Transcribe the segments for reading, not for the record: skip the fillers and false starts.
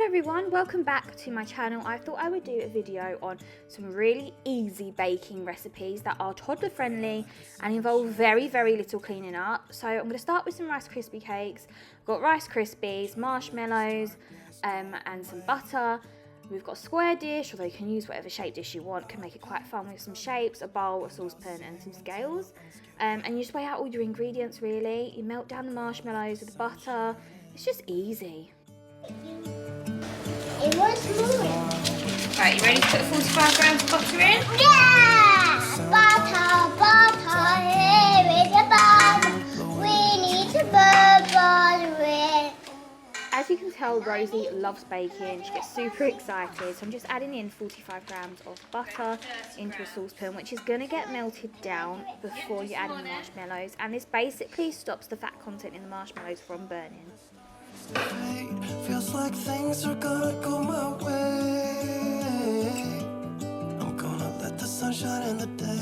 Hello everyone, welcome back to my channel. I thought I would do a video on some really easy baking recipes that are toddler friendly and involve very little cleaning up. So I'm going to start with some Rice Krispie cakes. I've got Rice Krispies, marshmallows and some butter. We've got a square dish, although you can use whatever shape dish you want. Can make it quite fun with some shapes, a bowl, a saucepan and some scales. And you just weigh out all your ingredients really. You melt down the marshmallows with the butter. It's just easy. It was moving. Right, you ready to put 45 grams of butter in? Yeah! Butter, here is the butter. We need to butter. As you can tell, Rosie loves baking. She gets super excited. So I'm just adding in 45 grams of butter into a saucepan, which is going to get melted down before you add in the marshmallows. And this basically stops the fat content in the marshmallows from burning. Feels like things are gonna go my way. I'm gonna let the sun shine in the day.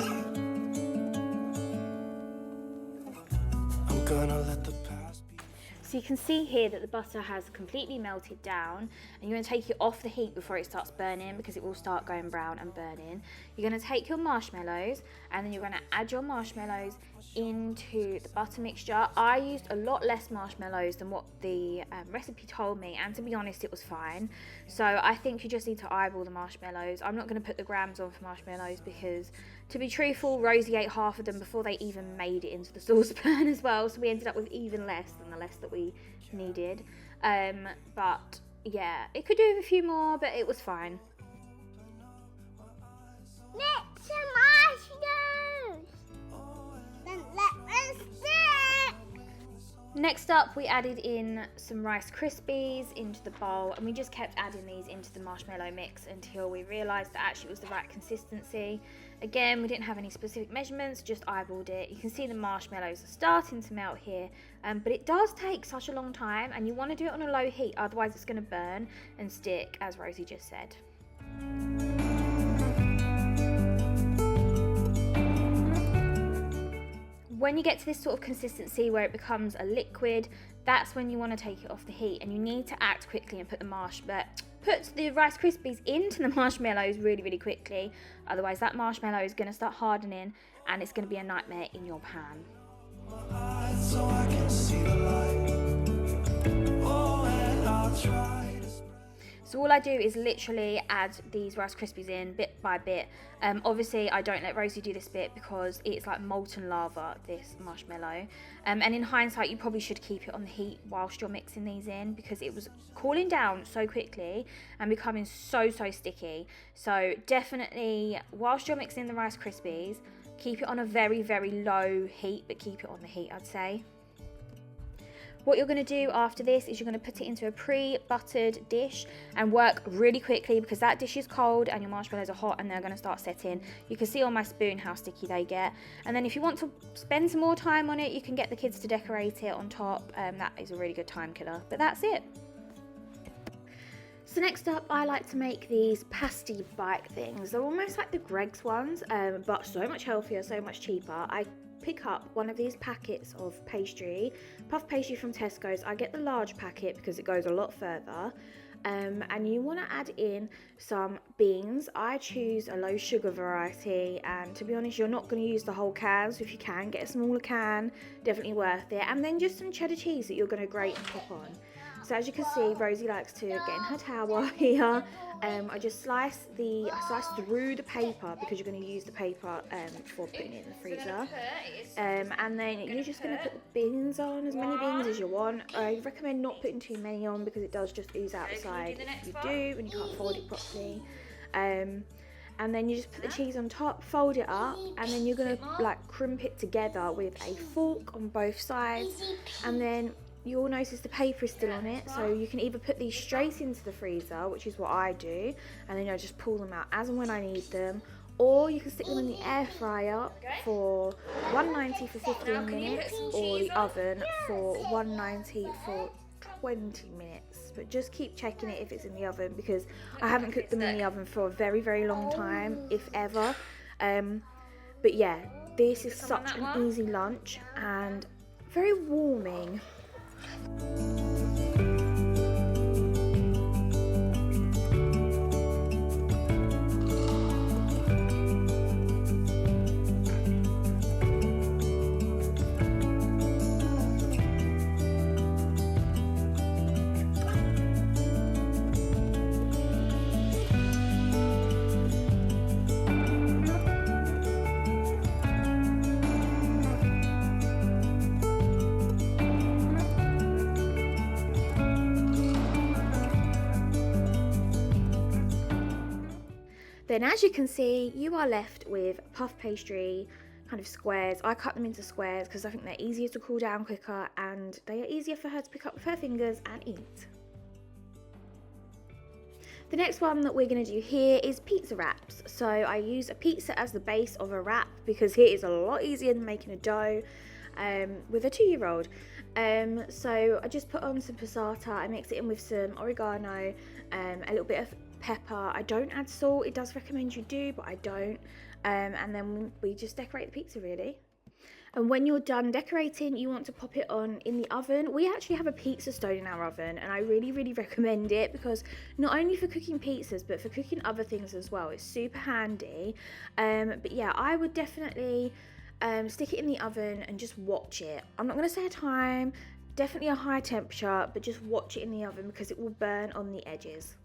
I'm gonna let the past be. So you can see here that the butter has completely melted down, and you're going to take it off the heat before it starts burning because it will start going brown and burning. You're going to take your marshmallows and then you're going to add your marshmallows into the butter mixture. I used a lot less marshmallows than what the recipe told me, and to be honest it was fine. So I think you just need to eyeball the marshmallows. I'm not going to put the grams on for marshmallows because, to be truthful, Rosie ate half of them before they even made it into the saucepan as well, so we ended up with even less than the less that we needed. But yeah, it could do with a few more, but it was fine. Let's marshmallows. Then let us stick. Next up, we added in some Rice Krispies into the bowl, and we just kept adding these into the marshmallow mix until we realised that actually it was the right consistency. Again, we didn't have any specific measurements, just eyeballed it. You can see the marshmallows are starting to melt here, but it does take such a long time, and you want to do it on a low heat, otherwise it's going to burn and stick, as Rosie just said. When you get to this sort of consistency where it becomes a liquid, that's when you want to take it off the heat, and you need to act quickly and put the Rice Krispies into the marshmallows really quickly, otherwise that marshmallow is going to start hardening and it's going to be a nightmare in your pan. So I can see the light. Oh, and I'll try to spread. So all I do is literally add these Rice Krispies in bit by bit. Obviously I don't let Rosie do this bit because it's like molten lava, this marshmallow. And in hindsight you probably should keep it on the heat whilst you're mixing these in, because it was cooling down so quickly and becoming so sticky. So definitely whilst you're mixing the Rice Krispies, keep it on a very low heat, but keep it on the heat, I'd say. What you're going to do after this is you're going to put it into a pre-buttered dish and work really quickly, because that dish is cold and your marshmallows are hot and they're going to start setting. You can see on my spoon how sticky they get. And then if you want to spend some more time on it, you can get the kids to decorate it on top. That is a really good time killer. But that's it. So next up, I like to make these pasty bike things. They're almost like the Greggs ones, but so much healthier, so much cheaper. I pick up one of these packets of pastry, puff pastry from Tesco's. I get the large packet because it goes a lot further. And you want to add in some beans. I choose a low sugar variety, and to be honest, you're not going to use the whole can, so if you can get a smaller can, definitely worth it. And then just some cheddar cheese that you're going to grate and pop on. So as you can see, Rosie likes to get in her tower here. I just slice through the paper, because you're going to use the paper for putting it in the freezer. And then you're just going to put the beans on, as many beans as you want. I recommend not putting too many on because it does just ooze out the side if you do and you can't fold it properly. And then you just put the cheese on top, fold it up, and then you're going to like crimp it together with a fork on both sides. And then you'll notice the paper is still on it, so you can either put these straight into the freezer, which is what I do, and then I just pull them out as and when I need them, or you can stick them in the air fryer for 190 for 15 minutes, or the oven for 190 for 20 minutes. But just keep checking it if it's in the oven, because I haven't cooked them in the oven for a very long time, if ever. But yeah, this is such an easy lunch and very warming. Then as you can see, you are left with puff pastry kind of squares. I cut them into squares because I think they're easier to cool down quicker and they are easier for her to pick up with her fingers and eat. The next one that we're going to do here is pizza wraps. So I use a pizza as the base of a wrap because it is a lot easier than making a dough with a 2-year-old. So I just put on some passata, I mix it in with some oregano, a little bit of pepper. I don't add salt, it does recommend you do, but I don't. And then we just decorate the pizza really. And when you're done decorating, you want to pop it on in the oven. We actually have a pizza stone in our oven, and I really, really recommend it because not only for cooking pizzas, but for cooking other things as well. It's super handy. But yeah, I would definitely stick it in the oven and just watch it. I'm not going to say a time, definitely a high temperature, but just watch it in the oven because it will burn on the edges.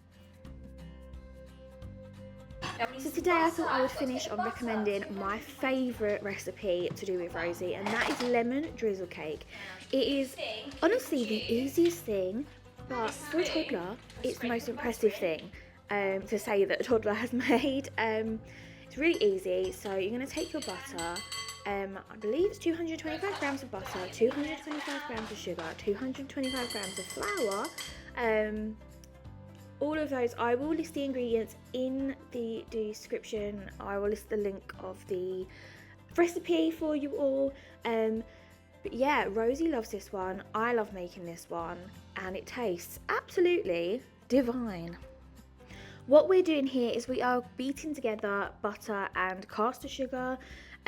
So today I thought I would finish on recommending my favourite recipe to do with Rosie, and that is lemon drizzle cake. It is honestly the easiest thing, but for a toddler it's the most impressive thing to say that a toddler has made. It's really easy. So you're going to take your butter, I believe it's 225 grams of butter, 225 grams of sugar, 225 grams of flour. All of those, I will list the ingredients in the description. I will list the link of the recipe for you all. But yeah, Rosie loves this one. I love making this one, and it tastes absolutely divine. What we're doing here is we are beating together butter and caster sugar.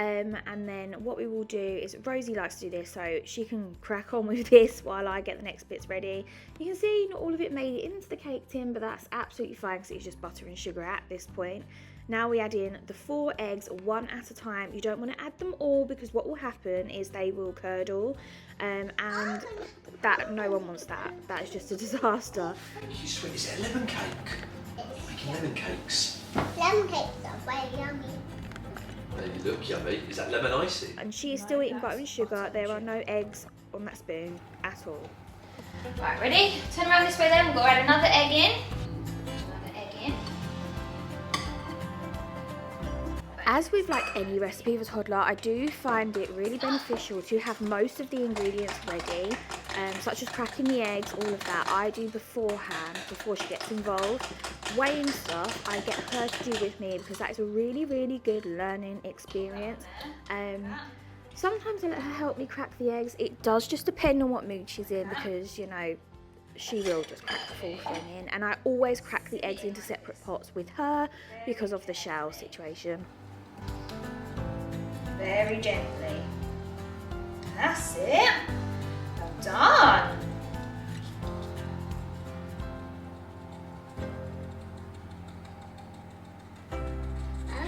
And then what we will do is, Rosie likes to do this, so she can crack on with this while I get the next bits ready. You can see not all of it made it into the cake tin, but that's absolutely fine because it's just butter and sugar at this point. Now we add in the 4 eggs, one at a time. You don't want to add them all because what will happen is they will curdle, and that no one wants that. That is just a disaster. Is it a lemon cake? Making lemon cakes. Lemon cakes are very yummy. They look yummy. Is that lemon icing? And she is still eating butter and sugar. There are no eggs on that spoon at all. Right, ready? Turn around this way then. We've got to add another egg in. Another egg in. As with like any recipe for a toddler, I do find it really beneficial to have most of the ingredients ready, such as cracking the eggs, all of that. I do beforehand, before she gets involved. Weighing stuff, I get her to do with me because that is a really, really good learning experience. Sometimes I let her help me crack the eggs. It does just depend on what mood she's in because, you know, she will just crack the full thing in. And I always crack the eggs into separate pots with her because of the shell situation. Very gently. That's it. Well done.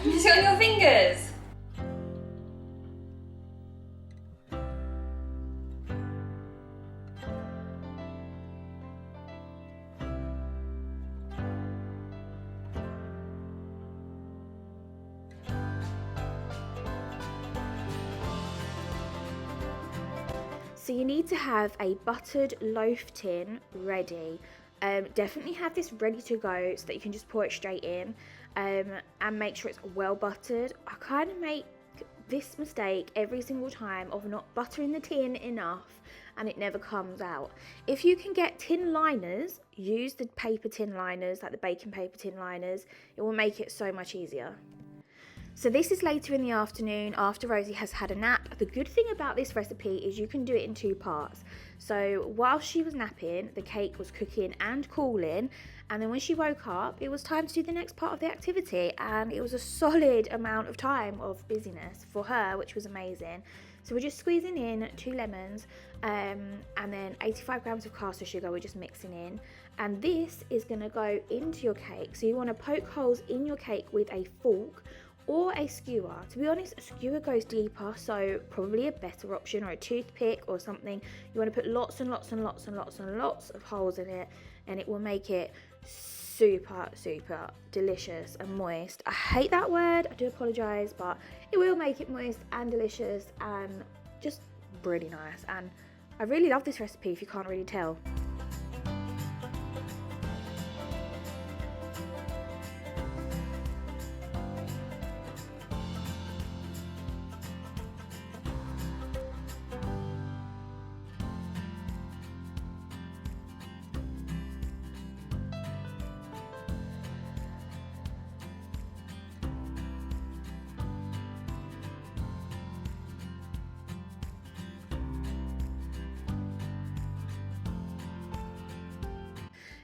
Is it on your fingers? So you need to have a buttered loaf tin ready. Definitely have this ready to go so that you can just pour it straight in, and make sure it's well buttered. I kind of make this mistake every single time of not buttering the tin enough and it never comes out. If you can get tin liners, use the paper tin liners, like the baking paper tin liners. It will make it so much easier. So this is later in the afternoon after Rosie has had a nap. The good thing about this recipe is you can do it in 2 parts. So while she was napping, the cake was cooking and cooling, and then when she woke up, it was time to do the next part of the activity, and it was a solid amount of time of busyness for her, which was amazing. So we're just squeezing in 2 lemons, and then 85 grams of caster sugar we're just mixing in, and this is going to go into your cake. So you want to poke holes in your cake with a fork or a skewer. To be honest, a skewer goes deeper, so probably a better option, or a toothpick or something. You want to put lots and lots and lots and lots and lots of holes in it, and it will make it super, super delicious and moist. I hate that word, I do apologise, but it will make it moist and delicious and just really nice. And I really love this recipe, if you can't really tell.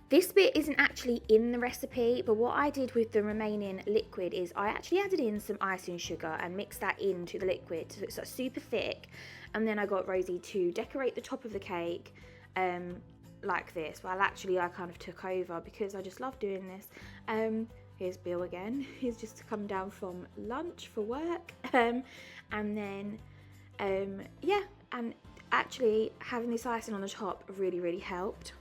This bit isn't actually in the recipe, but what I did with the remaining liquid is I actually added in some icing sugar and mixed that into the liquid so it's super thick. And then I got Rosie to decorate the top of the cake like this. Well, actually I kind of took over because I just love doing this. Here's Bill again. He's just come down from lunch for work. And then, yeah, and actually having this icing on the top really helped.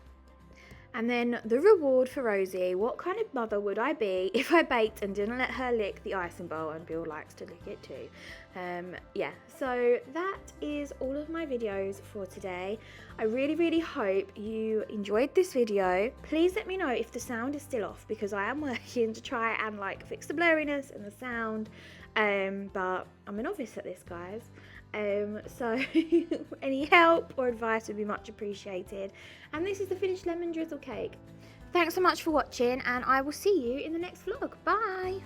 And then the reward for Rosie, what kind of mother would I be if I baked and didn't let her lick the icing bowl, and Bill likes to lick it too. Yeah, so that is all of my videos for today. I really hope you enjoyed this video. Please let me know if the sound is still off, because I am working to try and like fix the blurriness and the sound, but I'm a novice at this, guys. So any help or advice would be much appreciated. And this is the finished lemon drizzle cake. Thanks so much for watching, and I will see you in the next vlog. Bye.